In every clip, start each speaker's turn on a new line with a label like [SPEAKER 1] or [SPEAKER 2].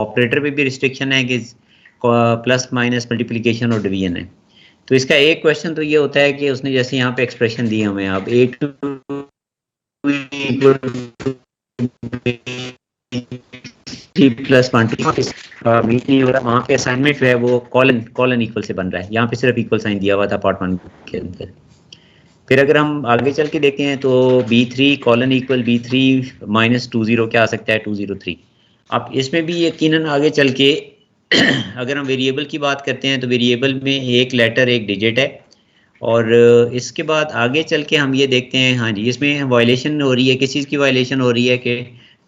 [SPEAKER 1] Operator पे भी restriction है कि प्लस माइनस मल्टीप्लिकेशन और डिवीजन है। तो इसका एक क्वेश्चन तो ये होता है कि उसने जैसे यहाँ पे एक्सप्रेशन दी हमें, अब A2 प्लस 1 मीट नहीं हो रहा, वहाँ पे असाइनमेंट जो है वो कॉलन इक्वल से बन रहा है, यहाँ पे सिर्फ इक्वल साइन दिया हुआ था पार्ट 1 के अंदर। फिर अगर हम आगे चल के देखें तो B3 colon equal B3 minus 20 क्या आ सकता है 203। अब इसमें भी यकीनन आगे चल के अगर हम वेरिएबल की बात करते हैं तो वेरिएबल में एक लेटर एक डिजिट है, और इसके बाद आगे चल के हम ये देखते हैं, हाँ जी इसमें वायलेशन हो रही है, किस चीज़ की वायलेशन हो रही है कि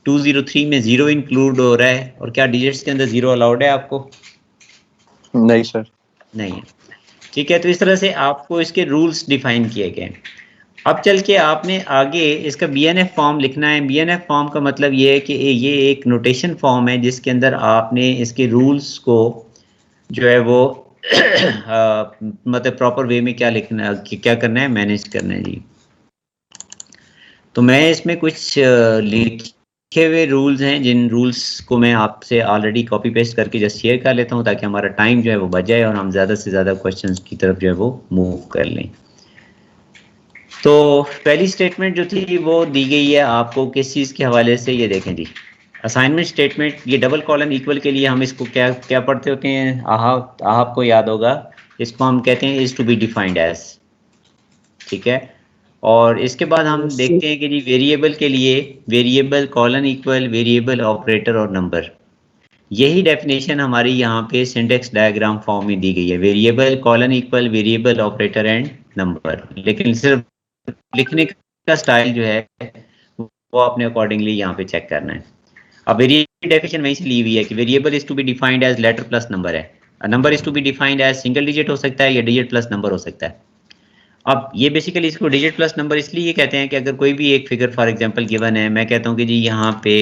[SPEAKER 1] 203 में 0 इंक्लूड हो रहा है, और क्या डिजिट्स के अंदर 0 अलाउड है आपको?
[SPEAKER 2] नहीं सर, नहीं है।
[SPEAKER 1] ठीक है, तो इस तरह से आपको इसके रूल्स डिफाइन किए गए हैं। अब चल के आपने आगे इसका BNF फॉर्म लिखना है। BNF फॉर्म का मतलब ये है कि ये एक नोटेशन फॉर्म है जिसके अंदर आपने इसके रूल्स को जो है वो मतलब प्रॉपर वे में क्या लिखना, क्या करना है, मैनेज करना है जी। तो मैं इसमें कुछ लिखे हुए रूल्स हैं, जिन रूल्स को मैं आपसे ऑलरेडी कॉपी पेस्ट करके जस्ट शेयर कर लेता हूँ ताकि हमारा टाइम जो है वो बच जाए और हम ज़्यादा से ज़्यादा क्वेश्चंस की तरफ जो है वो मूव कर लें। तो पहली स्टेटमेंट जो थी वो दी गई है आपको किस चीज़ के हवाले से, ये देखें जी, असाइनमेंट स्टेटमेंट। ये डबल कॉलन इक्वल के लिए हम इसको क्या पढ़ते होते हैं, आपको याद होगा, इसको हम कहते हैं is to be defined as, ठीक है। और इसके बाद हम देखते हैं कि जी वेरिएबल के लिए variable colon equal variable operator और नंबर, यही डेफिनेशन हमारी यहाँ पे सिंटेक्स डायग्राम फॉर्म में दी गई है, variable colon equal variable operator and number. लेकिन सिर्फ लिखने का स्टाइल जो है वो अपने अकॉर्डिंगली यहाँ पे चेक करना है। अब वेरिएबल डेफिनेशन वहीं से ली हुई है कि variable is to be defined as letter plus number है, number is to be defined as single digit हो सकता है या डिजिट प्लस नंबर हो सकता है। अब ये बेसिकली इसको डिजिट प्लस नंबर इसलिए कहते हैं कि अगर कोई भी एक फिगर फॉर एग्जांपल गिवन है, मैं कहता हूँ कि जी यहाँ पे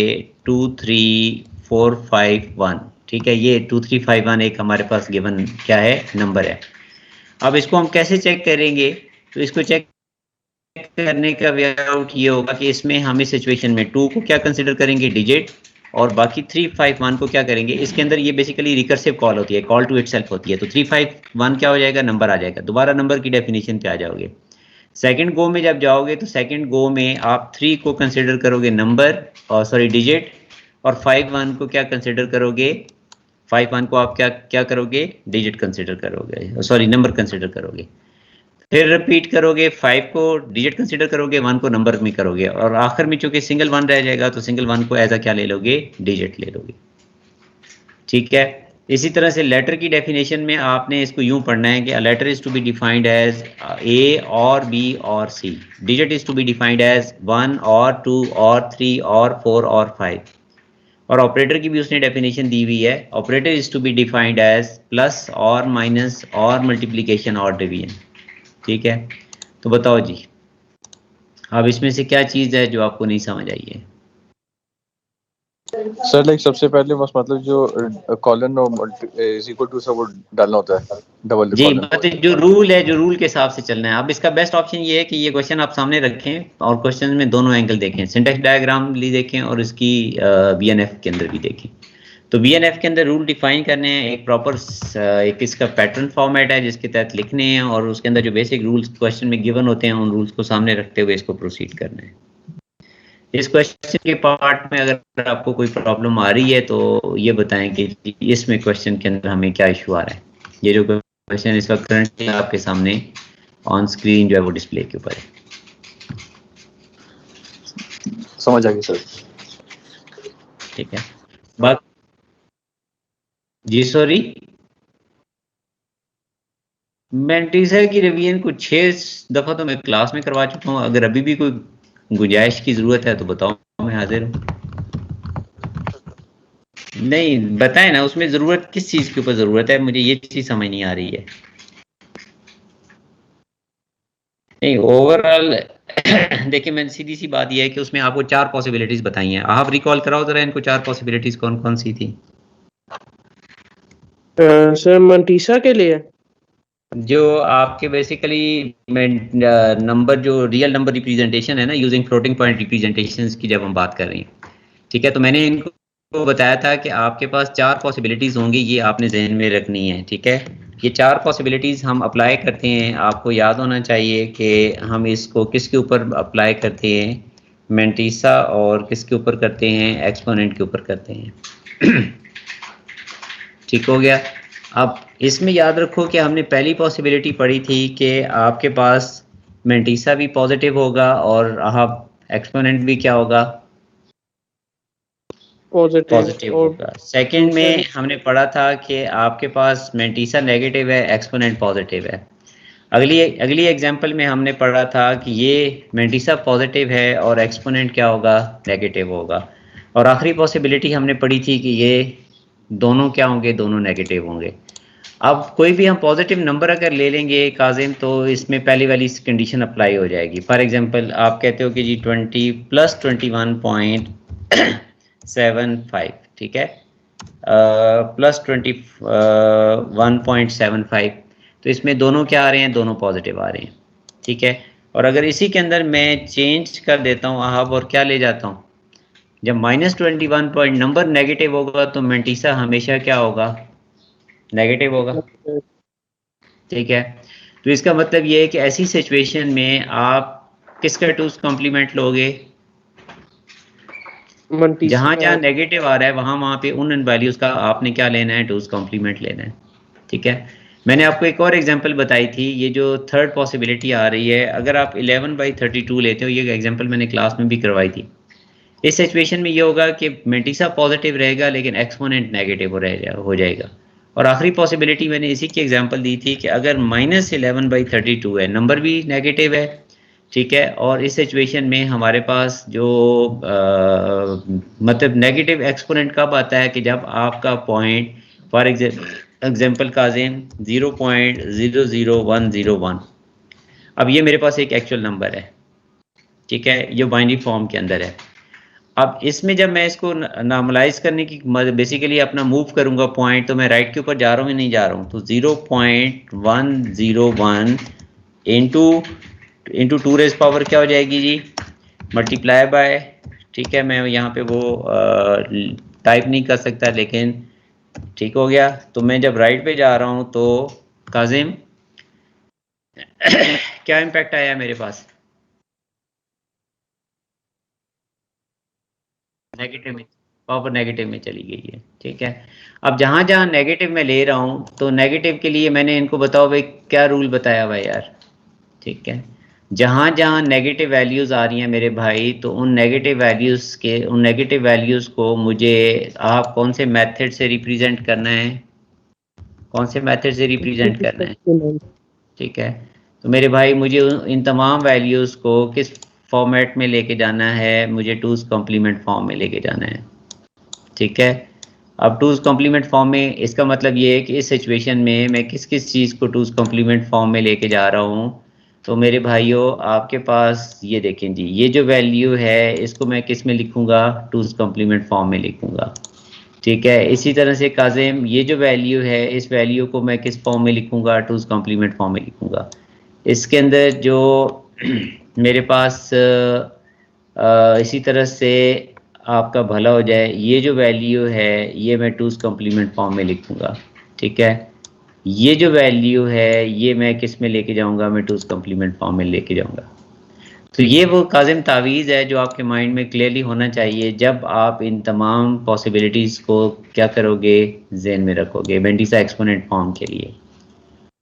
[SPEAKER 1] 2 3 4 5 1, ठीक है, ये 2 3 5 1 एक हमारे पास गिवन क्या है, नंबर है। अब इसको हम कैसे चेक करेंगे, तो इसको चेक करने का वे आउट ये होगा कि इसमें हम इस सिचुएशन में 2 को क्या कंसिडर करेंगे, डिजिट, और बाकी 3 5 1 को क्या करेंगे, इसके अंदर ये बेसिकली रिकर्सिव कॉल होती है, कॉल टू इटसेल्फ होती है। तो 3 5 1 क्या हो जाएगा, नंबर आ जाएगा, दोबारा नंबर की डेफिनेशन पे आ जाओगे। सेकंड गो में जब जाओगे तो सेकंड गो में आप 3 को कंसिडर करोगे नंबर, और सॉरी डिजिट, और 5 1 को क्या कंसिडर करोगे, 5 1 को आप क्या करोगे, डिजिट कंसिडर करोगे, सॉरी नंबर कंसिडर करोगे। फिर रिपीट करोगे, 5 को डिजिट कंसिडर करोगे, 1 को नंबर में करोगे, और आखिर में चूंकि सिंगल 1 रह जाएगा तो सिंगल 1 को एज अ क्या ले लोगे, डिजिट ले लोगे, ठीक है। इसी तरह से लेटर की डेफिनेशन में आपने इसको यूं पढ़ना है कि letter is to be defined as A और बी और C, digit is to be defined as 1 और 2 और 3 और 4 और 5, और ऑपरेटर की भी उसने डेफिनेशन दी हुई है, operator is to be defined as plus और माइनस और मल्टीप्लिकेशन और डिवीजन, ठीक है। तो बताओ जी, अब इसमें से क्या चीज़ है जो आपको नहीं समझ आई है?
[SPEAKER 2] सर लाइक सबसे पहले बस मतलब जो कॉलन और इज इक्वल टू सब वो डालना होता है, डबल
[SPEAKER 1] जी,
[SPEAKER 2] कॉलन।
[SPEAKER 1] मतलब जो रूल है, जो रूल के हिसाब से चलना है। अब इसका बेस्ट ऑप्शन ये है कि ये क्वेश्चन आप सामने रखें और क्वेश्चन में दोनों एंगल देखें, सिंटेक्स डायग्राम भी देखें और इसकी BNF के अंदर भी देखें। तो BNF के अंदर रूल डिफाइन करने हैं, एक प्रॉपर एक इसका पैटर्न फॉर्मेट है जिसके तहत लिखने हैं, और उसके अंदर जो बेसिक रूल्स क्वेश्चन में गिवन होते हैं उन रूल्स को सामने रखते हुए इसको प्रोसीड करना है। इस क्वेश्चन के पार्ट में अगर आपको कोई प्रॉब्लम आ रही है तो ये बताएं कि इसमें क्वेश्चन के अंदर हमें क्या इशू आ रहा है। ये जो क्वेश्चन इस वक्त करंटली आपके सामने ऑन स्क्रीन जो है वो डिस्प्ले के ऊपर है।
[SPEAKER 2] समझ आ गया सर,
[SPEAKER 1] ठीक है। बात जी, सॉरी, मेंटिसा की रिवीजन को 6 दफ़ा तो मैं क्लास में करवा चुका हूँ। अगर अभी भी कोई गुंजाइश की ज़रूरत है तो बताओ, मैं हाजिर हूँ। नहीं बताएं ना, उसमें ज़रूरत किस चीज़ के ऊपर ज़रूरत है, मुझे ये चीज़ समझ नहीं आ रही है। नहीं ओवरऑल देखिए, मैंने सीधी सी बात यह है कि उसमें आपको 4 पॉसिबिलिटीज़ बताई हैं। आप रिकॉल कराओ ज़रा इनको, 4 पॉसिबिलिटीज़ कौन कौन सी थी?
[SPEAKER 3] सर मंटीसा के लिए
[SPEAKER 1] जो आपके बेसिकली नंबर, जो रियल नंबर रिप्रेजेंटेशन है ना, यूजिंग फ्लोटिंग पॉइंट रिप्रेजेंटेशंस की जब हम बात कर रहे हैं, ठीक है। तो मैंने इनको को बताया था कि आपके पास 4 पॉसिबिलिटीज़ होंगी, ये आपने जहन में रखनी है, ठीक है। ये 4 पॉसिबिलिटीज़ हम अप्लाई करते हैं, आपको याद होना चाहिए कि हम इसको किसके ऊपर अप्लाई करते हैं, मेंटिसा, और किसके ऊपर करते हैं, एक्सपोनेंट के ऊपर करते हैं। ठीक हो गया। अब इसमें याद रखो कि हमने पहली पॉसिबिलिटी पढ़ी थी कि आपके पास मेंटिसा भी पॉजिटिव होगा और आप एक्सपोनेंट भी क्या होगा, पॉजिटिव
[SPEAKER 3] और
[SPEAKER 1] होगा। सेकंड में हमने पढ़ा था कि आपके पास मेंटिसा नेगेटिव है, एक्सपोनेंट पॉजिटिव है। अगली एग्जांपल में हमने पढ़ा था कि ये मेंटिसा पॉजिटिव है और एक्सपोनेंट क्या होगा, नेगेटिव होगा। और आखिरी पॉसिबिलिटी हमने पढ़ी थी कि ये दोनों क्या होंगे, दोनों नेगेटिव होंगे। अब कोई भी हम पॉजिटिव नंबर अगर ले लेंगे काजिम, तो इसमें पहली वाली कंडीशन अप्लाई हो जाएगी। फॉर एग्जांपल आप कहते हो कि जी 20 + 21.75, ठीक है, + 21.75, तो इसमें दोनों क्या आ रहे हैं, दोनों पॉजिटिव आ रहे हैं, ठीक है। और अगर इसी के अंदर मैं चेंज कर देता हूँ ahab और क्या ले जाता हूँ, जब -21 पॉइंट नंबर नेगेटिव होगा तो मेंटिसा हमेशा क्या होगा, नेगेटिव होगा, ठीक है। तो इसका मतलब ये है कि ऐसी सिचुएशन में आप किसका 2's कॉम्प्लीमेंट लोगे, जहाँ जहाँ नेगेटिव आ रहा है वहाँ पे उन वैल्यूज़ का आपने क्या लेना है, 2's कॉम्प्लीमेंट लेना है, ठीक है। मैंने आपको एक और एग्जांपल बताई थी, ये जो थर्ड पॉसिबिलिटी आ रही है, अगर आप 11/32 लेते हो, ये एग्जांपल मैंने क्लास में भी करवाई थी। इस सिचुएशन में ये होगा कि मेंटिसा पॉजिटिव रहेगा लेकिन एक्सपोनेंट नेगेटिव हो जाएगा। और आखिरी पॉसिबिलिटी मैंने इसी की एग्जांपल दी थी कि अगर -11/32 है, नंबर भी नेगेटिव है, ठीक है, और इस सिचुएशन में हमारे पास जो मतलब नेगेटिव एक्सपोनेंट कब आता है कि जब आपका पॉइंट फॉर एग्जांपल काजिम 0.00101, अब ये मेरे पास एक एक्चुअल नंबर है, ठीक है, ये बाइनरी फॉर्म के अंदर है। अब इसमें जब मैं इसको नॉर्मलाइज करने की बेसिकली अपना मूव करूंगा पॉइंट, तो मैं राइट के ऊपर जा रहा हूँ या नहीं जा रहा हूँ, तो 0.101 इंटू 2 रेज़ पावर क्या हो जाएगी जी, मल्टीप्लाई बाय, ठीक है, मैं यहाँ पे वो टाइप नहीं कर सकता, लेकिन ठीक हो गया। तो मैं जब राइट पे जा रहा हूँ तो काजिम क्या इम्पैक्ट आया मेरे पास, नेगेटिव में, पावर नेगेटिव में चली गई है, ठीक है। अब जहाँ जहाँ नेगेटिव में ले रहा हूँ, तो नेगेटिव के लिए मैंने इनको बताओ भाई क्या रूल बताया हुआ यार, ठीक है। जहाँ जहाँ नेगेटिव वैल्यूज़ आ रही हैं मेरे भाई, तो उन नेगेटिव वैल्यूज़ को मुझे आप कौन से मेथड से रिप्रेजेंट करना है, कौन से मेथड से रिप्रेजेंट करना है, ठीक है। तो मेरे भाई मुझे इन तमाम वैल्यूज़ को किस फॉर्मेट में लेके जाना है, मुझे 2's कॉम्प्लीमेंट फॉर्म में लेके जाना है, ठीक है। अब 2's कॉम्प्लीमेंट फॉर्म में इसका मतलब ये है कि इस सिचुएशन में मैं किस किस चीज़ को 2's कॉम्प्लीमेंट फॉर्म में लेके जा रहा हूँ। तो मेरे भाइयों आपके पास ये देखें जी, ये जो वैल्यू है इसको मैं किस में लिखूँगा, 2's कॉम्प्लीमेंट फॉर्म में लिखूँगा, ठीक है। इसी तरह से काजिम ये जो वैल्यू है, इस वैल्यू को मैं किस फॉर्म में लिखूँगा, 2's कॉम्प्लीमेंट फॉर्म में लिखूँगा। इसके अंदर जो मेरे पास इसी तरह से आपका भला हो जाए, ये जो वैल्यू है ये मैं 2's कॉम्प्लीमेंट फॉर्म में लिखूँगा, ठीक है। ये जो वैल्यू है ये मैं किस में लेके जाऊँगा, मैं 2's कॉम्प्लीमेंट फॉर्म में लेके जाऊँगा। तो ये वो काजिम तावीज़ है जो आपके माइंड में क्लियरली होना चाहिए जब आप इन तमाम पॉसिबिलिटीज़ को क्या करोगे, जहन में रखोगे मेंटिसा एक्सपोनेंट फॉर्म के लिए,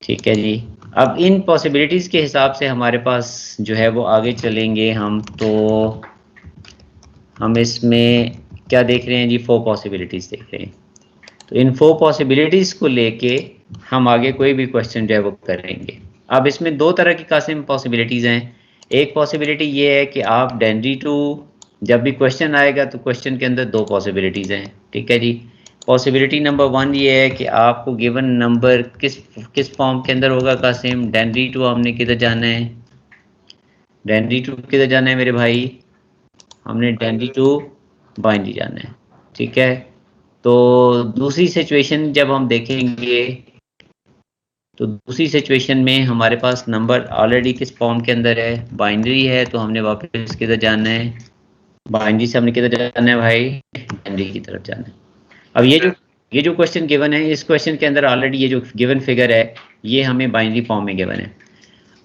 [SPEAKER 1] ठीक है जी। अब इन पॉसिबिलिटीज़ के हिसाब से हमारे पास जो है वो आगे चलेंगे हम, तो हम इसमें क्या देख रहे हैं जी, 4 पॉसिबिलिटीज़ देख रहे हैं। तो इन 4 पॉसिबिलिटीज़ को लेके हम आगे कोई भी क्वेश्चन जो है वो करेंगे। अब इसमें 2 तरह की कासिम पॉसिबिलिटीज़ हैं। एक पॉसिबिलिटी ये है कि आप डेनरी टू, जब भी क्वेश्चन आएगा तो क्वेश्चन के अंदर 2 पॉसिबिलिटीज़ हैं, ठीक है जी। पॉसिबिलिटी नंबर 1 ये है कि आपको गिवन नंबर किस फॉर्म के अंदर होगा कासिम, डेनरी टू हमने किधर जाना है, डेनरी टू किधर जाना है मेरे भाई, हमने डेनरी टू बाइनरी जाना है, ठीक है। तो दूसरी सिचुएशन जब हम देखेंगे, तो दूसरी सिचुएशन में हमारे पास नंबर ऑलरेडी किस फॉर्म के अंदर है, बाइनरी है, तो हमने वापस किधर जाना है, बाइनरी से हमने किधर जाना है भाई, बाइनरी की तरफ जाना है। अब ये जो क्वेश्चन गिवन है, इस क्वेश्चन के अंदर ऑलरेडी ये जो गिवन फिगर है ये हमें बाइनरी फॉर्म में गिवन है।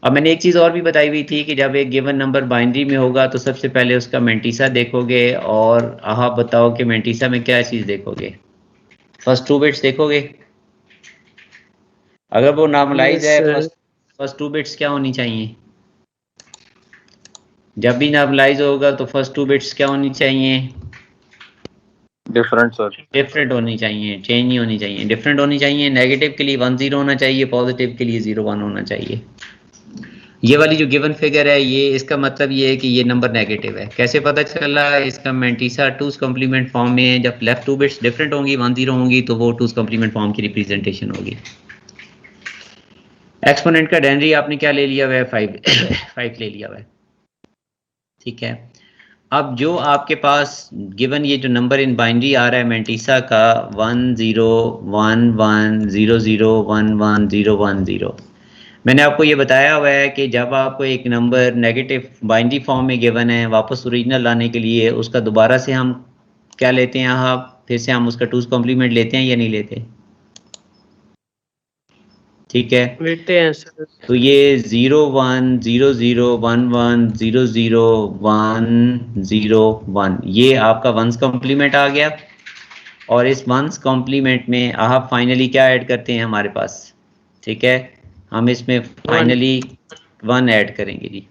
[SPEAKER 1] अब मैंने एक चीज़ और भी बताई हुई थी कि जब एक गिवन नंबर बाइनरी में होगा तो सबसे पहले उसका मेंटीसा देखोगे, और आप बताओ कि मेंटीसा में क्या चीज़ देखोगे, फर्स्ट 2 बिट्स देखोगे। अगर वो नॉर्मलाइज है, फर्स्ट 2 बिट्स क्या होनी चाहिए, जब भी नॉर्मलाइज होगा तो फर्स्ट 2 बिट्स क्या होनी चाहिए,
[SPEAKER 2] डिफरेंट सर,
[SPEAKER 1] डिफरेंट होनी चाहिए, चेंज नहीं होनी चाहिए, डिफरेंट होनी चाहिए। नेगेटिव के लिए 1 0 होना चाहिए, पॉजिटिव के लिए 0 1 होना चाहिए। ये वाली जो गिवन फिगर है ये, इसका मतलब ये है कि ये नंबर नेगेटिव है। कैसे पता चला, इसका मेंटीसा 2's कॉम्प्लीमेंट फॉर्म में है। जब लेफ्ट 2 बिट्स डिफरेंट होंगी, 1 0 होंगी, तो वो 2's कॉम्प्लीमेंट फॉर्म की रिप्रेजेंटेशन होगी। एक्सपोनेंट का डेनरी आपने क्या ले लिया हुआ है, 5 ले लिया हुआ है, ठीक है। अब जो आपके पास गिवन ये जो नंबर इन बाइनरी आ रहा है मेंटीसा का 1 0 1 1 0 0 1 1 0 1 0, मैंने आपको ये बताया हुआ है कि जब आपको एक नंबर नेगेटिव बाइनरी फॉर्म में गिवन है, वापस ओरिजिनल लाने के लिए उसका दोबारा से हम क्या लेते हैं, आप फिर से हम उसका 2's कॉम्प्लीमेंट लेते हैं या नहीं लेते, ठीक है
[SPEAKER 3] लेते हैं सर।
[SPEAKER 1] तो ये 0 1 0 0 1 1 0 0 1 0 1 ये आपका 1's कॉम्प्लीमेंट आ गया। और इस 1's कॉम्प्लीमेंट में आप फाइनली क्या ऐड करते हैं हमारे पास, ठीक है, हम इसमें फाइनली 1 ऐड करेंगे जी,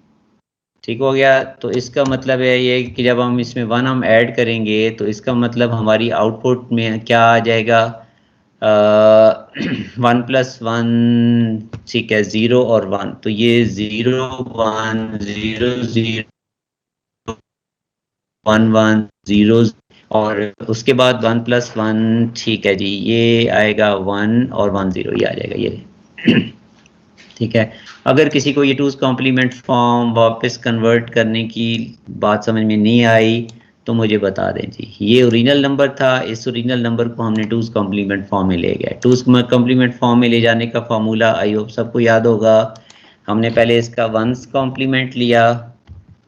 [SPEAKER 1] ठीक हो गया। तो इसका मतलब है ये कि जब हम इसमें 1 हम ऐड करेंगे तो इसका मतलब हमारी आउटपुट में क्या आ जाएगा, 1 + 1, ठीक है, 0 और 1, तो ये 0 1 0 0 1 1 0, और उसके बाद 1 + 1, ठीक है जी, ये आएगा 1 और 1 0, ये आ जाएगा ये ठीक है। अगर किसी को ये 2's कॉम्प्लीमेंट फॉर्म वापस कन्वर्ट करने की बात समझ में नहीं आई तो मुझे बता दें जी। ये ओरिजिनल नंबर था, इस ओरिजिनल नंबर को हमने 2's कॉम्प्लीमेंट फॉर्म में ले गए। 2's कॉम्प्लीमेंट फॉर्म में ले जाने का फॉर्मूला आई होप सबको याद होगा। हमने पहले इसका 1's कॉम्प्लीमेंट लिया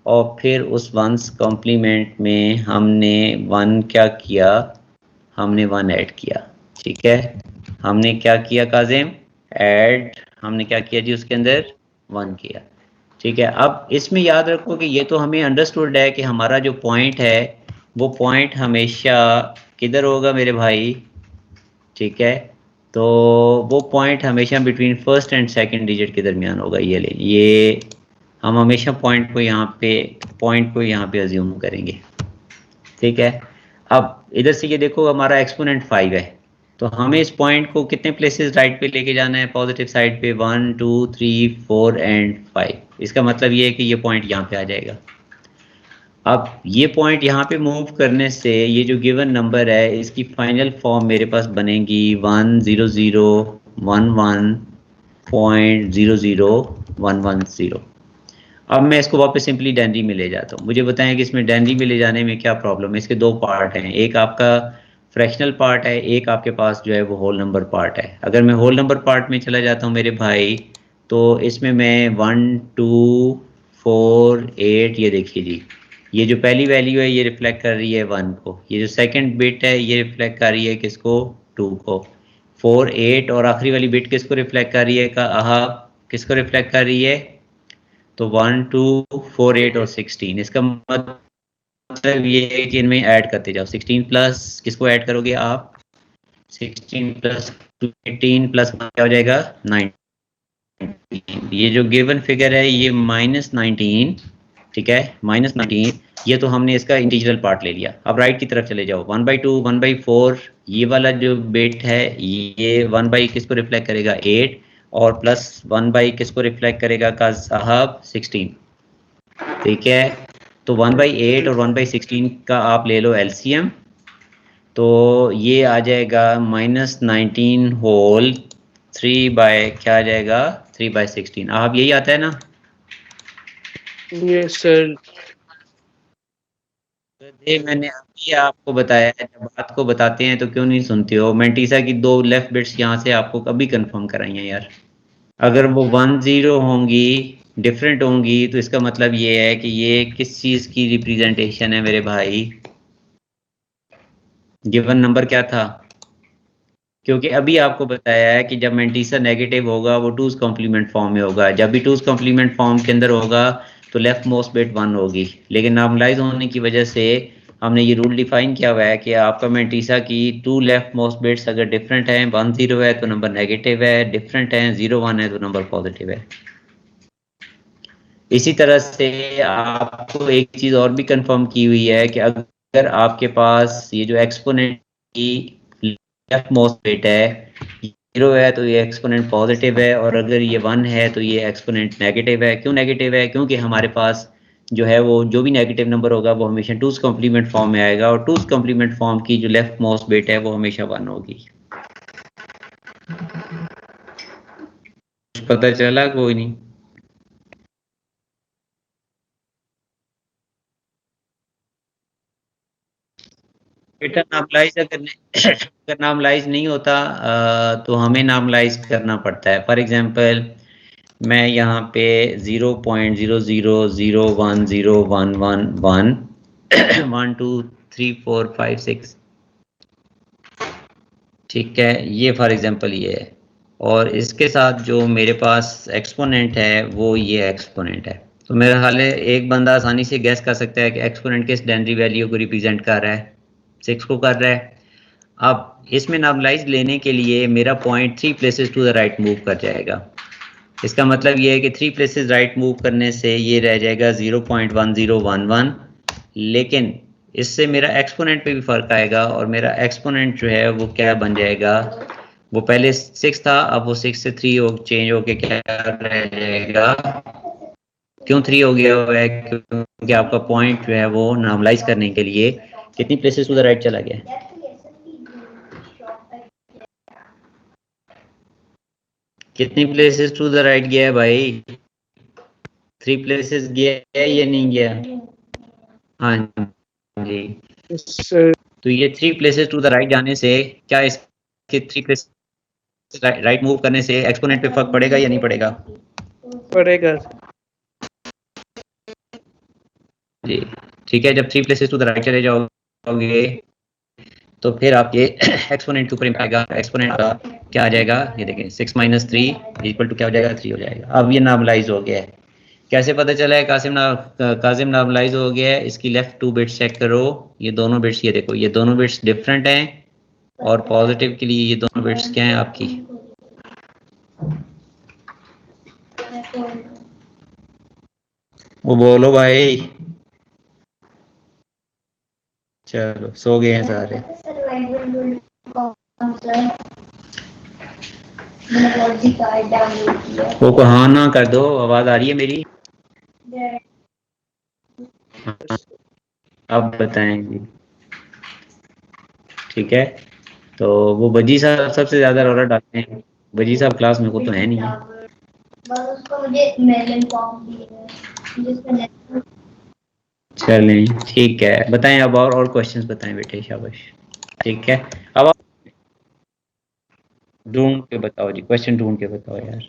[SPEAKER 1] और फिर उस 1's कॉम्प्लीमेंट में हमने 1 क्या किया, हमने 1 ऐड किया, ठीक है। हमने क्या किया काजिम, ऐड, हमने क्या किया जी, उसके अंदर 1 किया, ठीक है। अब इसमें याद रखो कि ये तो हमें अंडरस्टूड है कि हमारा जो पॉइंट है वो पॉइंट हमेशा किधर होगा मेरे भाई, ठीक है। तो वो पॉइंट हमेशा between first and second digit के दरमियान होगा। ये हम हमेशा पॉइंट को यहाँ पे अज्यूम करेंगे, ठीक है। अब इधर से ये देखो हमारा एक्सपोनेंट 5 है, तो हमें इस पॉइंट को कितने प्लेसेस राइट पे लेके जाना है, पॉजिटिव साइड पे, 1 2 3 4 एंड 5। इसका मतलब ये है कि ये पॉइंट यहाँ पे आ जाएगा। अब ये पॉइंट यहाँ पे मूव करने से ये जो गिवन नंबर है इसकी फाइनल फॉर्म मेरे पास बनेगी 1 0 0 1 1.00 110। अब मैं इसको वापस सिंपली डेनरी में ले जाता हूँ। मुझे बताएं कि इसमें डेनरी में ले जाने में क्या प्रॉब्लम है। इसके 2 पार्ट हैं, एक आपका फ्रैक्शनल पार्ट है, एक आपके पास जो है वो होल नंबर पार्ट है। अगर मैं होल नंबर पार्ट में चला जाता हूँ मेरे भाई, तो इसमें मैं 1 2 4 8, ये देखिए जी, ये जो पहली वैल्यू है ये रिफ्लेक्ट कर रही है 1 को, ये जो सेकंड बिट है ये रिफ्लेक्ट कर रही है किसको, 2 को, 4 8, और आखिरी वाली बिट किसको रिफ्लेक्ट कर रही है, किसको रिफ्लेक्ट कर रही है, तो 1 2 4 8 और 16। इसका मतलब ये है कि इनमें ऐड करते जाओ, 16 प्लस किसको ऐड करोगे आप, 16 प्लस 18 प्लस क्या हो जाएगा, 19। ये जो गिवन फिगर है ये -19, ठीक है, -19, ये तो हमने इसका इंटीग्रल पार्ट ले लिया। अब राइट की तरफ चले जाओ, 1/2 1/4, ये वाला जो बिट है ये 1 किसको रिफ्लेक्ट करेगा, 8, और प्लस 1 किसको रिफ्लेक्ट करेगा का साहब, 16, ठीक है। तो 1/8 और 1/16 का आप ले लो एलसीएम, तो ये आ जाएगा -19 होल 3 क्या आ जाएगा, 3/16। आप यही आता है ना,
[SPEAKER 3] यस सर।
[SPEAKER 1] ये मैंने अभी आपको बताया है, जब बात को बताते हैं तो क्यों नहीं सुनते हो। मेंटीसा की 2 लेफ्ट बिट्स यहाँ से आपको कभी कंफर्म कराई हैं यार। अगर वो 1 0 होंगी डिफरेंट होंगी तो इसका मतलब ये है कि ये किस चीज की रिप्रेजेंटेशन है मेरे भाई? गिवन नंबर क्या था? क्योंकि अभी आपको बताया है कि जब मैंटीसा नेगेटिव होगा वो टूज कॉम्प्लीमेंट फॉर्म में होगा, जब भी टूज कॉम्प्लीमेंट फॉर्म के अंदर होगा तो लेफ्ट मोस्ट बिट 1 होगी, लेकिन नॉर्मलाइज होने की वजह से हमने ये रूल डिफाइन किया हुआ है कि आपका मैंटीसा की टू लेफ्ट मोस्ट बिट्स अगर डिफरेंट हैं, 1 0 है तो नंबर नेगेटिव है, डिफरेंट है 0 1 है तो नंबर पॉजिटिव है। इसी तरह से आपको एक चीज और भी कंफर्म की हुई है कि अगर आपके पास ये जो एक्सपोनेंट की लेफ्ट मोस्ट बिट है 0 है तो ये एक्सपोनेंट पॉजिटिव है, और अगर ये 1 है तो ये एक्सपोनेंट नेगेटिव है। क्यों नेगेटिव है? क्योंकि हमारे पास जो है वो जो भी नेगेटिव नंबर होगा वो हमेशा टूज कॉम्प्लीमेंट फॉर्म में आएगा, और टूज कॉम्प्लीमेंट फॉर्म की जो लेफ्ट मोस्ट बिट है वो हमेशा 1 होगी। पता चला? कोई नहीं। बेटा नामलाइज अगर नामलाइज नहीं होता तो हमें नामलाइज करना पड़ता है। फॉर एग्जांपल मैं यहाँ पे 0.00010111 1 2 3 4 5 6, ठीक है, ये फॉर एग्जांपल ये है, और इसके साथ जो मेरे पास एक्सपोनेंट है वो ये एक्सपोनेंट है। तो मेरा ख्याल है एक बंदा आसानी से गैस कर सकता है कि एक्सपोनेंट किस डेनरी वैल्यू को रिप्रेजेंट कर रहा है, 6 को कर रहा है। अब इसमें नॉर्मलाइज लेने के लिए मेरा point 3 places to the right move कर जाएगा। इसका मतलब ये है कि 3 प्लेसेस राइट मूव करने से ये रह जाएगा 0.1011, लेकिन इससे मेरा एक्सपोनेंट पे भी फर्क आएगा, और मेरा एक्सपोनेंट जो है वो क्या बन जाएगा, वो पहले 6 था, अब वो 6 से 3 चेंज होके क्या रह जाएगा। क्यों 3 हो गया हुआ है? क्योंकि आपका पॉइंट जो है वो नॉर्मलाइज करने के लिए कितनी प्लेसेस टू द राइट चला गया? कितनी प्लेसेस टू द राइट गया है भाई? 3 प्लेसेस गया है या नहीं गया? हाँ जी। तो ये 3 प्लेसेस टू द राइट जाने से क्या इसके 3 प्लेसेस राइट मूव करने से एक्सपोनेंट पे फर्क पड़ेगा या नहीं पड़ेगा?
[SPEAKER 3] पड़ेगा
[SPEAKER 1] जी, ठीक है। जब 3 प्लेसेस टू द राइट चले जाओगे तो फिर आप ये एक्सपोनेंट के ऊपर आएगा, एक्सपोनेंट का क्या आ जाएगा, ये देखें 6 - 3 इक्वल टू क्या हो जाएगा, 3 हो जाएगा। अब ये नॉर्मलाइज हो गया है। कैसे पता चला है कासिम नॉर्मलाइज हो गया है? इसकी लेफ्ट 2 बिट्स चेक करो, ये दोनों बिट्स, ये देखो ये दोनों बिट्स डिफरेंट हैं, और पॉजिटिव के लिए ये दोनों बिट्स क्या हैं आपकी? वो बोलो भाई। चलो सो गए हैं सारे। वो को हाँ ना कर दो, आवाज आ रही है मेरी? अब बताएंगे, ठीक है। तो वो बजी साहब सबसे ज्यादा रौला डालते हैं। बजी साहब क्लास में को तो है नहीं है। चलें ठीक है, बताएं अब और क्वेश्चंस बताएं बेटे, शाबाश। ठीक है, अब आप ढूंढ के बताओ जी, क्वेश्चन ढूंढ के बताओ यार।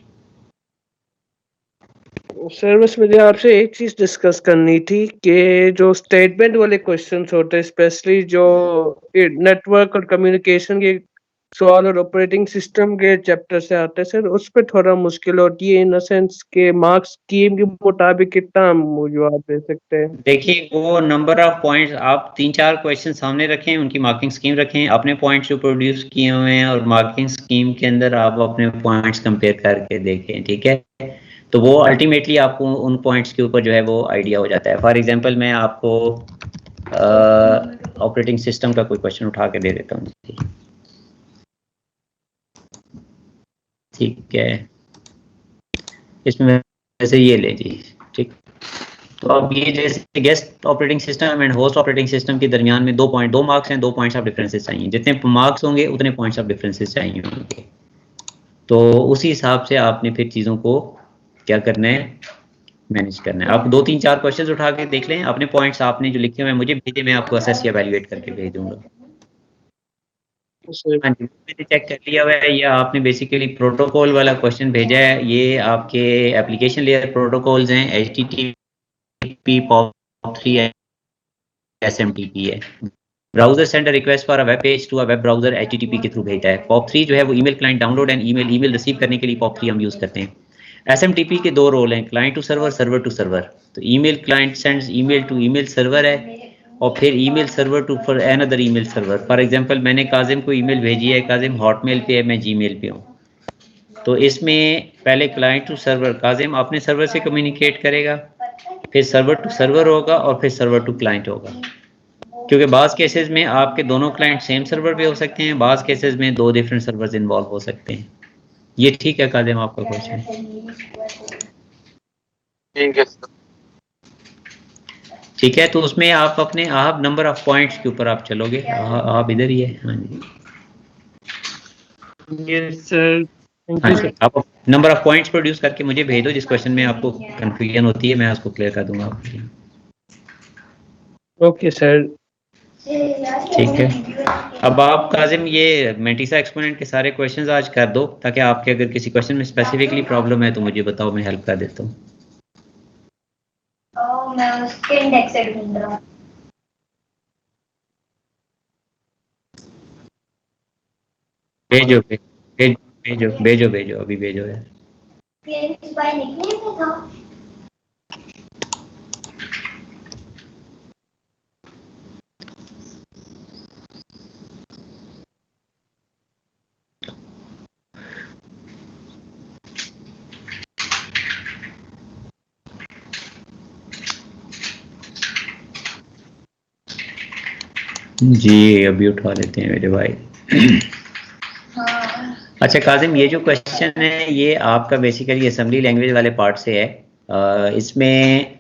[SPEAKER 3] सर बस मुझे आपसे एक चीज डिस्कस करनी थी कि जो स्टेटमेंट वाले क्वेश्चंस होते हैं, स्पेशली जो नेटवर्क और कम्युनिकेशन के सवाल और ऑपरेटिंग सिस्टम के चैप्टर से आते हैं सर, उस पर थोड़ा मुश्किल होती है, इन द सेंस के मार्क्स स्कीम के मुताबिक कितना हम जवाब दे सकते हैं।
[SPEAKER 1] देखिए वो नंबर ऑफ पॉइंट्स, आप 3-4 क्वेश्चन सामने रखें, उनकी मार्किंग स्कीम रखें, अपने पॉइंट्स जो प्रोड्यूस किए हुए हैं, और मार्किंग स्कीम के अंदर आप अपने पॉइंट्स कंपेयर करके देखें, ठीक है। तो वो अल्टीमेटली आपको उन पॉइंट्स के ऊपर जो है वो आइडिया हो जाता है। फॉर एग्जांपल मैं आपको ऑपरेटिंग सिस्टम का कोई क्वेश्चन उठा के दे देता हूँ, ठीक है। इसमें वैसे ये ले जी, ठीक। तो अब ये जैसे guest operating system and host operating system के दरमियान में 2 मार्क्स हैं, 2 पॉइंट्स ऑफ डिफरेंसेस चाहिए। जितने मार्क्स होंगे उतने पॉइंट्स ऑफ डिफरेंसेस चाहिए होंगे। तो उसी हिसाब से आपने फिर चीज़ों को क्या करना है, मैनेज करना है। आप 2-3-4 क्वेश्चंस उठा के देख लें, अपने पॉइंट्स आपने जो लिखे हुए हैं मुझे भेजे, मैं आपको असेस या एवेल्युएट करके भेज दूंगा।
[SPEAKER 3] सर
[SPEAKER 1] हाँ जी, मैंने चेक कर लिया हुआ है। ये आपने बेसिकली प्रोटोकॉल वाला क्वेश्चन भेजा है। ये आपके एप्लीकेशन लेयर प्रोटोकॉल्स हैं, HTTP POP3 SMTP है। Browser send request for a web page to a web browser HTTP के थ्रू भेजता है। POP3 जो है वो email client download and email receive करने के लिए POP3 हम यूज करते हैं। SMTP के दो रोल हैं, client to server, server to server. तो email client sends email to email server है, और फिर email server to for another email server. For example मैंने काजिम को ईमेल भेजी है, काजिम हॉटमेल पे है, मैं जीमेल पे हूँ। तो इसमें पहले क्लाइंट टू सर्वर, काजिम अपने सर्वर से कम्युनिकेट करेगा, फिर सर्वर टू सर्वर होगा, और फिर सर्वर टू क्लाइंट होगा। क्योंकि बाज़ केसेस में आपके दोनों क्लाइंट सेम सर्वर पे हो सकते हैं, बाज़ केसेस में दो डिफरेंट सर्वर्स इन्वॉल्व हो सकते हैं। ये ठीक है कादिम आपका क्वेश्चन?
[SPEAKER 2] ठीक है सर।
[SPEAKER 1] ठीक है, तो उसमें आप अपने आप नंबर ऑफ पॉइंट्स के ऊपर आप चलोगे। आप इधर ही है। हाँ जी,
[SPEAKER 3] यस सर, थैंक
[SPEAKER 1] हाँ
[SPEAKER 3] यू
[SPEAKER 1] जी,
[SPEAKER 3] सर।
[SPEAKER 1] आप नंबर ऑफ पॉइंट्स प्रोड्यूस करके मुझे भेज दो। जिस क्वेश्चन में आपको कंफ्यूजन होती है मैं उसको क्लियर कर दूंगा आपके लिए।
[SPEAKER 3] Okay sir.
[SPEAKER 1] ठीक है, अब आप काजिम ये मेंटिसा एक्सपोनेंट के सारे क्वेश्चंस आज कर दो, ताकि आपके अगर किसी क्वेश्चन में स्पेसिफिकली प्रॉब्लम है तो मुझे बताओ, मैं हेल्प कर देता हूँ।
[SPEAKER 4] मैं उसके इंडेक्स से ढूंढ रहा हूँ।
[SPEAKER 1] भेजो भेजो भेजो भेजो, अभी भेजो यार।
[SPEAKER 4] ये इस बार निकले में था।
[SPEAKER 1] जी अभी उठा लेते हैं मेरे भाई।
[SPEAKER 4] हाँ।
[SPEAKER 1] अच्छा काजिम, ये जो क्वेश्चन है ये आपका बेसिकली असेंबली लैंग्वेज वाले पार्ट से है। इसमें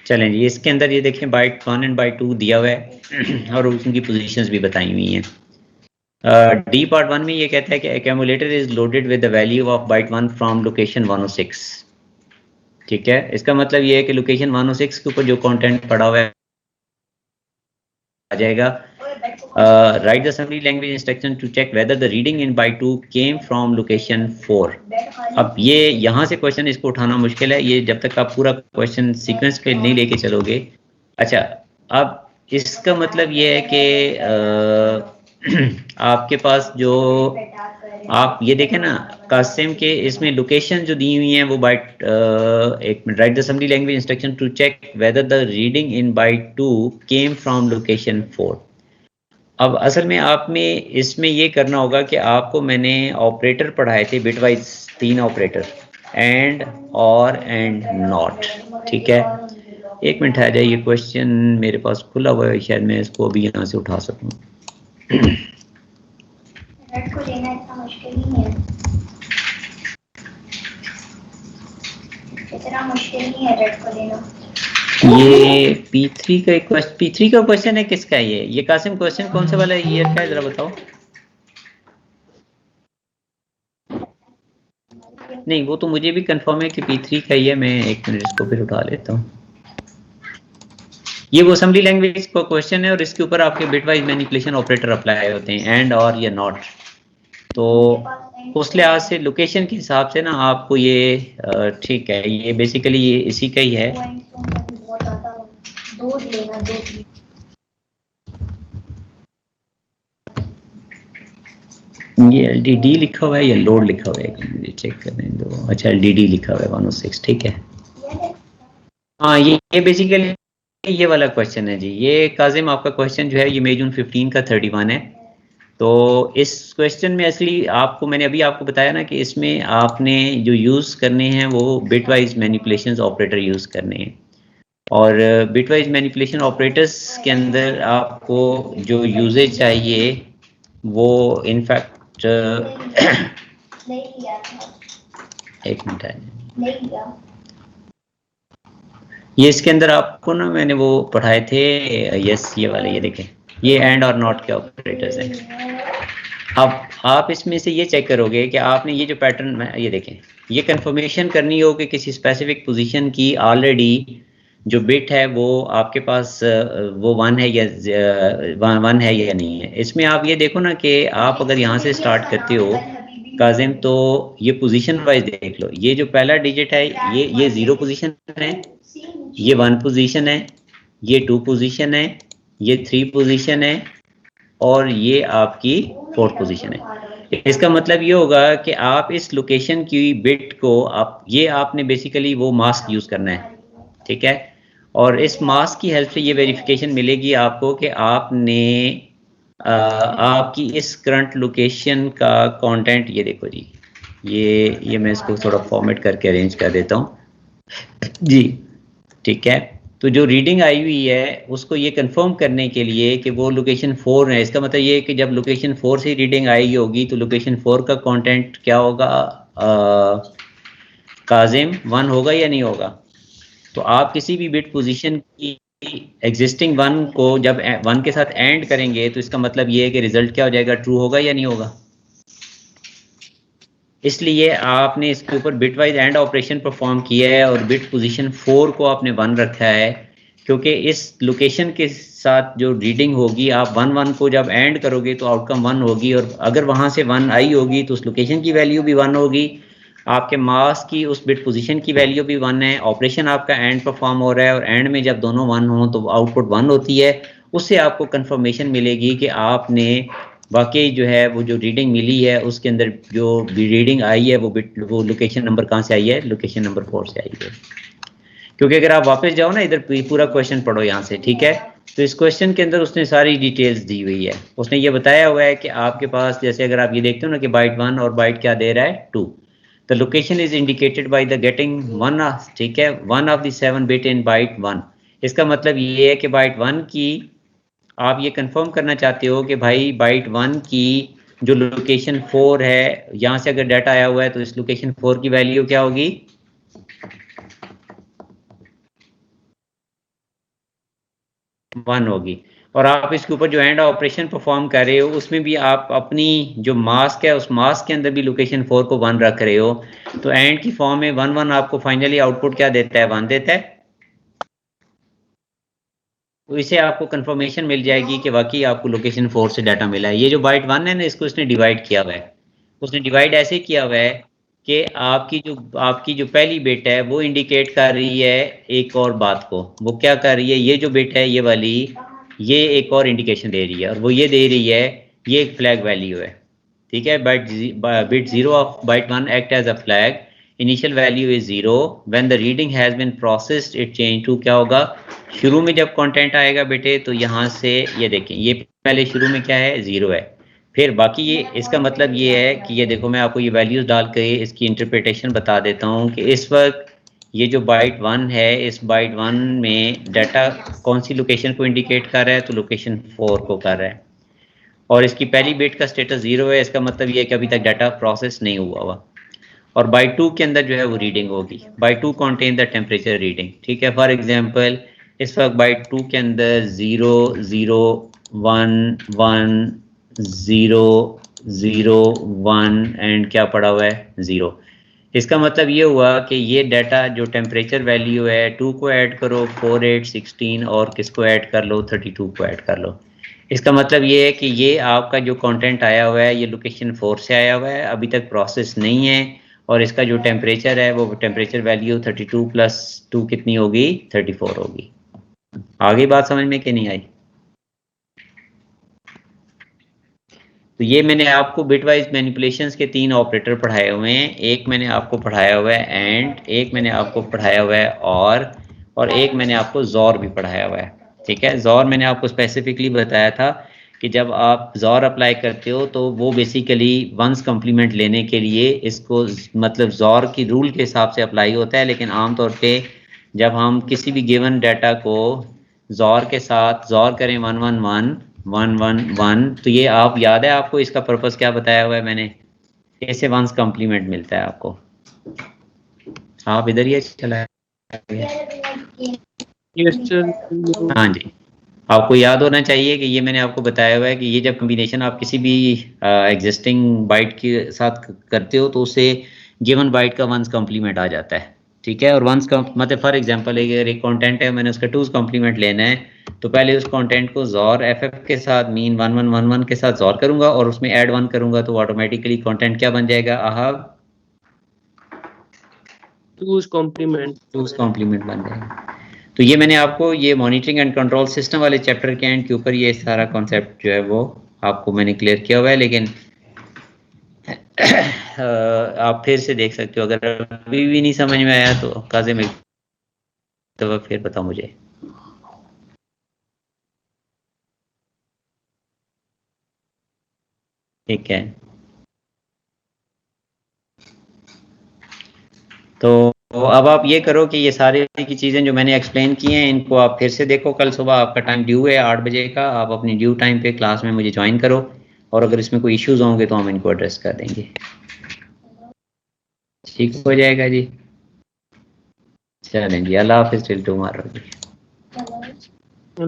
[SPEAKER 1] चलें जी, इसके अंदर ये देखें बाइट 1 एंड बाइट 2 दिया हुआ है और उनकी पोजीशंस भी बताई हुई हैं। डी पार्ट 1 में ये कहता है कि accumulator is loaded with the value of byte 1 from location 106। ठीक है, इसका मतलब ये है कि लोकेशन 106 के ऊपर जो कंटेंट पड़ा हुआ है आ जाएगा। Write the assembly language instruction to check whether the reading in byte 2 came from location 4। अब ये यहाँ से क्वेश्चन इसको उठाना मुश्किल है, ये जब तक आप पूरा क्वेश्चन सीक्वेंस पे नहीं लेके चलोगे। अच्छा, अब इसका मतलब ये है कि आपके पास जो आप ये देखें ना कासिम के इसमें लोकेशन जो दी हुई हैं वो बाइट एक minute, write the assembly language instruction to check whether the reading in byte 2 came from location 4। अब असल में आप में इसमें ये करना होगा कि आपको मैंने ऑपरेटर पढ़ाए थे बिट वाइज, 3 ऑपरेटर, एंड, और, एंड, नॉट। ठीक है, एक मिनट आ जाए, ये क्वेश्चन मेरे पास खुला हुआ है, शायद मैं इसको अभी यहाँ से उठा सकूँ।
[SPEAKER 4] रेड को लेना इतना मुश्किल नहीं है, इतना मुश्किल नहीं है रेड को लेना।
[SPEAKER 1] ये P3 का क्वेश्चन, P3 का क्वेश्चन है किसका है ये कासिम क्वेश्चन कौन सा वाला ईयर का है जरा बताओ। नहीं वो तो मुझे भी कंफर्म है कि P3 का ही है। मैं एक मिनट इसको फिर उठा लेता हूँ। ये वो असेंबली लैंग्वेज का क्वेश्चन है और इसके ऊपर आपके bit wise manipulation operator apply होते हैं, एंड, और, या नॉट। तो उस लिहाज से लोकेशन के हिसाब से ना आपको ये ठीक है, ये बेसिकली ये इसी का ही है। ये LDD लिखा हुआ है या लोड लिखा हुआ है, मुझे चेक करने दो। अच्छा LDD लिखा हुआ है 106, ठीक है। हाँ ये बेसिकली ये वाला क्वेश्चन है जी। ये काजिम आपका क्वेश्चन जो है ये मई जून 15 का 31 है। तो इस क्वेश्चन में असली आपको मैंने अभी आपको बताया ना कि इसमें आपने जो यूज़ करने हैं वो bit wise manipulation operator use करने हैं, और बिट वाइज मैनिपुलेशन ऑपरेटर्स के अंदर आपको जो यूजेज चाहिए वो इनफैक्ट एक मिनट है, ये इसके अंदर आपको ना मैंने वो पढ़ाए थे। यस ये वाले, ये देखें, ये एंड और नॉट के ऑपरेटर्स हैं। अब आप इसमें से ये चेक करोगे कि आपने ये जो पैटर्न, ये देखें, ये कंफर्मेशन करनी हो कि किसी स्पेसिफिक पोजीशन की ऑलरेडी जो बिट है वो आपके पास वो 1 है या 1 है या नहीं है। इसमें आप ये देखो ना कि आप अगर यहाँ से स्टार्ट करते हो काजिम, तो ये पोजीशन वाइज देख लो, ये जो पहला डिजिट है ये 0 पोजीशन है, ये 1 पोजीशन है, ये 2 पोजीशन है, ये 3 पोजीशन है और ये आपकी 4th पोजीशन है। इसका मतलब ये होगा कि आप इस लोकेशन की बिट को ये आपने बेसिकली वो मास्क यूज करना है, ठीक है। और इस मास्क की हेल्प से ये वेरिफिकेशन मिलेगी आपको कि आपने आपकी इस करंट लोकेशन का कंटेंट, ये देखो जी, ये मैं इसको थोड़ा फॉर्मेट करके अरेंज कर देता हूँ जी, ठीक है। तो जो रीडिंग आई हुई है उसको ये कंफर्म करने के लिए कि वो लोकेशन 4 है, इसका मतलब ये है कि जब लोकेशन 4 से रीडिंग आई होगी तो लोकेशन 4 का कंटेंट क्या होगा, काजिम 1 होगा या नहीं होगा। तो आप किसी भी बिट पोजीशन की एग्जिस्टिंग 1 को जब 1 के साथ एंड करेंगे तो इसका मतलब ये है कि रिजल्ट क्या हो जाएगा, ट्रू होगा या नहीं होगा। इसलिए आपने इसके ऊपर bit wise and operation perform किया है और बिट पोजीशन 4 को आपने 1 रखा है, क्योंकि इस लोकेशन के साथ जो रीडिंग होगी आप 1 को जब एंड करोगे तो आउटकम 1 होगी, और अगर वहां से 1 आई होगी तो उस लोकेशन की वैल्यू भी 1 होगी, आपके मास की उस बिट पोजीशन की वैल्यू भी 1 है। ऑपरेशन आपका एंड परफॉर्म हो रहा है और एंड में जब दोनों 1 हो तो आउटपुट 1 होती है। उससे आपको कंफर्मेशन मिलेगी कि आपने वाकई जो है वो जो रीडिंग मिली है उसके अंदर जो भी रीडिंग आई है वो लोकेशन नंबर कहाँ से आई है, लोकेशन नंबर 4 से आई है। क्योंकि अगर आप वापस जाओ ना, इधर पूरा क्वेश्चन पढ़ो यहाँ से, ठीक है। तो इस क्वेश्चन के अंदर उसने सारी डिटेल्स दी हुई है। उसने ये बताया हुआ है कि आपके पास, जैसे अगर आप ये देखते हो ना कि बाइट 1 और बाइट क्या दे रहा है 2, the location is indicated by the getting 1, ठीक है, 1 of the 7 bit in byte 1। इसका मतलब ये है कि बाइट 1 की आप ये कंफर्म करना चाहते हो कि भाई बाइट 1 की जो लोकेशन 4 है, यहाँ से अगर डाटा आया हुआ है तो इस लोकेशन 4 की वैल्यू क्या होगी, 1 होगी। और आप इसके ऊपर जो एंड ऑपरेशन परफॉर्म कर रहे हो उसमें भी आप अपनी जो मास्क है उस मास्क के अंदर भी लोकेशन 4 को 1 रख रहे हो। तो एंड की फॉर्म में 1 1 आपको फाइनली आउटपुट क्या देता है, 1 देता है। तो इसे आपको कंफर्मेशन मिल जाएगी कि वाकई आपको लोकेशन 4 से डाटा मिला है। ये जो बाइट 1 है ना, इसको इसने डिवाइड किया हुआ है। उसने डिवाइड ऐसे किया हुआ है कि आपकी जो पहली बिट है वो इंडिकेट कर रही है एक और बात को। वो क्या कर रही है, ये जो बिट है ये वाली, ये एक और इंडिकेशन दे रही है, और वो ये दे रही है ये एक फ्लैग वैल्यू है, ठीक है। Bit 0 of byte 1 act as a flag, initial value is 0, when the reading has been processed it change to, क्या होगा, शुरू में जब कंटेंट आएगा बेटे तो यहाँ से ये देखें, ये पहले शुरू में क्या है, 0 है। फिर बाकी ये, इसका मतलब ये है कि ये देखो, मैं आपको ये वैल्यूज डाल के इसकी इंटरप्रिटेशन बता देता हूँ कि इस वक्त ये जो बाइट 1 है, इस बाइट 1 में डाटा कौन सी लोकेशन को इंडिकेट कर रहा है, तो लोकेशन 4 को कर रहा है। और इसकी पहली बिट का स्टेटस 0 है, इसका मतलब ये है कि अभी तक डाटा प्रोसेस नहीं हुआ हुआ। और बाइट 2 के अंदर जो है वो रीडिंग होगी। Byte 2 contain the temperature reading, ठीक है। फॉर एग्जाम्पल इस वक्त बाइट 2 के अंदर 0 0 1 1 0 0 1 एंड क्या पड़ा हुआ है, 0। इसका मतलब ये हुआ कि ये डाटा जो टेम्परेचर वैल्यू है, 2 को ऐड करो 4 8 16 और किसको ऐड कर लो, 32 को ऐड कर लो। इसका मतलब ये है कि ये आपका जो कंटेंट आया हुआ है ये लोकेशन 4 से आया हुआ है, अभी तक प्रोसेस नहीं है। और इसका जो टेम्परेचर है वो टेम्परेचर वैल्यू 32 + 2 कितनी होगी, 34 होगी। आगे बात समझ में कि नहीं आई। तो ये मैंने आपको बिटवाइज मैनिपुलेशंस के 3 ऑपरेटर पढ़ाए हुए हैं। एक मैंने आपको पढ़ाया हुआ है एंड, एक मैंने आपको पढ़ाया हुआ है और एक मैंने आपको ज़ोर भी पढ़ाया हुआ है, ठीक है। ज़ोर मैंने आपको स्पेसिफिकली बताया था कि जब आप ज़ोर अप्लाई करते हो तो वो बेसिकली वंस कम्प्लीमेंट लेने के लिए इसको मतलब ज़ोर की रूल के हिसाब से अप्लाई होता है। लेकिन आमतौर पे जब हम किसी भी गिवन डाटा को ज़ोर के साथ ज़ोर करें 1 1 1 1 1 1, तो ये आप याद है आपको इसका पर्पस क्या बताया हुआ है मैंने, कैसे वंस कम्प्लीमेंट मिलता है आपको। आप इधर ही चला हाँ जी, आपको याद होना चाहिए कि ये मैंने आपको बताया हुआ है कि ये जब कॉम्बिनेशन आप किसी भी एग्जिस्टिंग बाइट के साथ करते हो तो उससे गिवन बाइट का वंस कम्प्लीमेंट आ जाता है, ठीक है। और वंस का मतलब फॉर एग्जांपल एक कंटेंट है, मैंने उसका टूज कॉम्प्लीमेंट लेना है, तो पहले उस कंटेंट को ज़ोर एफएफ के साथ मीन 1111 के साथ ज़ोर करूंगा और उसमें ऐड 1 करूंगा, तो ऑटोमेटिकली कंटेंट क्या बन जाएगा, आहा
[SPEAKER 3] टूज कॉम्प्लीमेंट
[SPEAKER 1] बन जाएगा। तो ये मैंने आपको ये मॉनिटरिंग एंड कंट्रोल सिस्टम वाले चैप्टर के एंड के ऊपर ये सारा कॉन्सेप्ट जो है वो आपको मैंने क्लियर किया हुआ है, लेकिन आप फिर से देख सकते हो, अगर अभी भी नहीं समझ में आया तो काज़िम एक दफा फिर बताओ मुझे। ठीक है, तो अब आप ये करो कि ये सारी की चीज़ें जो मैंने एक्सप्लेन की हैं इनको आप फिर से देखो। कल सुबह आपका टाइम ड्यू है 8 बजे का, आप अपनी ड्यू टाइम पे क्लास में मुझे ज्वाइन करो, और अगर इसमें कोई इश्यूज होंगे तो हम इनको एड्रेस कर देंगे। ठीक हो जाएगा जी, चलें जी, अल्लाह हाफिज़, टिल टुमारो जी।